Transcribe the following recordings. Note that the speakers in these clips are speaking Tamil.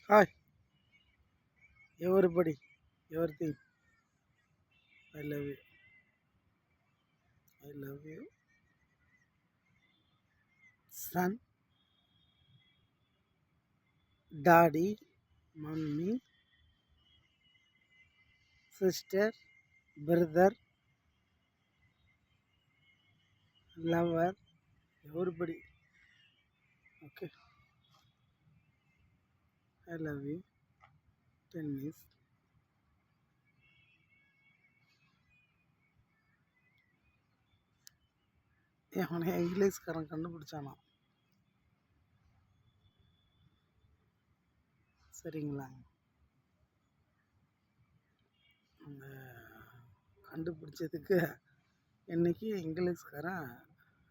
Hi, everybody, everything. I love you. I love you. Son, daddy, mommy, sister, brother, lover, everybody. Okay, I love you. Tennis. அவனை இங்கிலீஷ்காரன் கண்டுபிடிச்சானா சரிங்களா? அந்த கண்டுபிடிச்சதுக்கு இன்னைக்கு இங்கிலீஷ்காரன்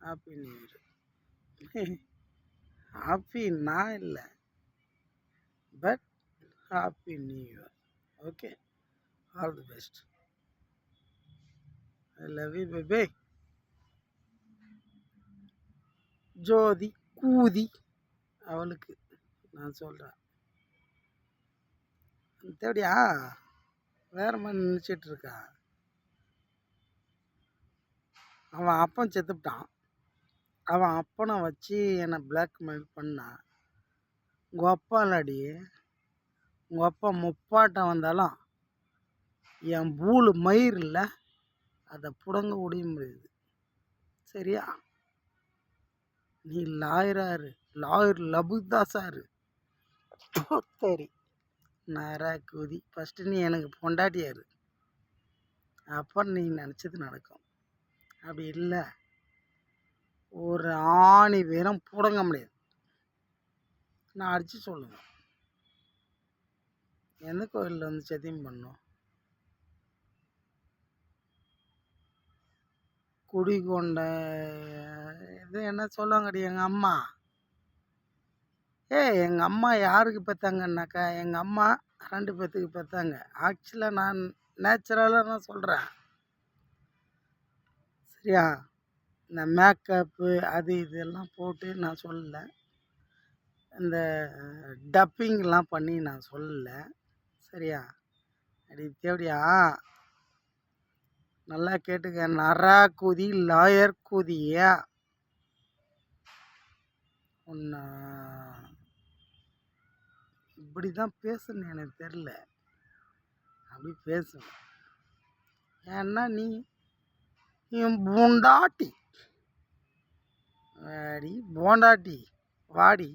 ஹாப்பி நியூ இயர். ஹாப்பி நான் இல்லை, but happy new year. Okay, all the best. I love you baby. Jothi கூதி அவளுக்கு நான் சொல்கிறேன். தேவடியா வேற மாதிரி நினச்சிட்டு இருக்கா. அவன் அப்பன் செத்துப்பிட்டான். அவன் அப்பனை வச்சு என்னை பிளாக்மெயில் பண்ணான். உங்கள் அப்பா இல்லாடி, உங்கள் அப்பா முப்பாட்டம் வந்தாலும் என் பூலு மயிர் இல்லை, அதை புடங்க முடிய முடியுது. சரியா? நீ லாயராரு, லாயர் லபுதாசாரு. சரி, நேரா கூதி. ஃபஸ்ட்டு நீ எனக்கு பொண்டாட்டியாரு, அப்புறம் நீ நினச்சது நடக்கும். அப்படி இல்லை, ஒரு ஆணி வேணும் புடங்க முடியாது. நான் அடித்து சொல்லுவேன். எந்த கோயிலில் வந்து சத்தியம் பண்ணும்? குடி கொண்ட இது என்ன சொல்லுவாங்கடி எங்கள் அம்மா. எங்கள் அம்மா யாருக்கு பெற்றாங்கன்னாக்கா, எங்கள் அம்மா 2 பேர்த்துக்கு பெற்றாங்க. ஆக்சுவலாக நான் நேச்சுரலாக நான் சொல்கிறேன். சரியா? இந்த மேக்கப்பு அது இதெல்லாம் போட்டு நான் சொல்லலை. இந்த டப்பிங்லாம் பண்ணி நான் சொல்லலை. சரியா? அடி தேவடியா நல்லா கேட்டுக்க. நரா கூதி, லாயர் கூதியா உன்னை இப்படி தான் பேசணும். எனக்கு தெரில, அப்படி பேசுவேன். ஏன்னா நீ என் பொண்டாட்டி. வாடி போண்டாட்டி, வாடி.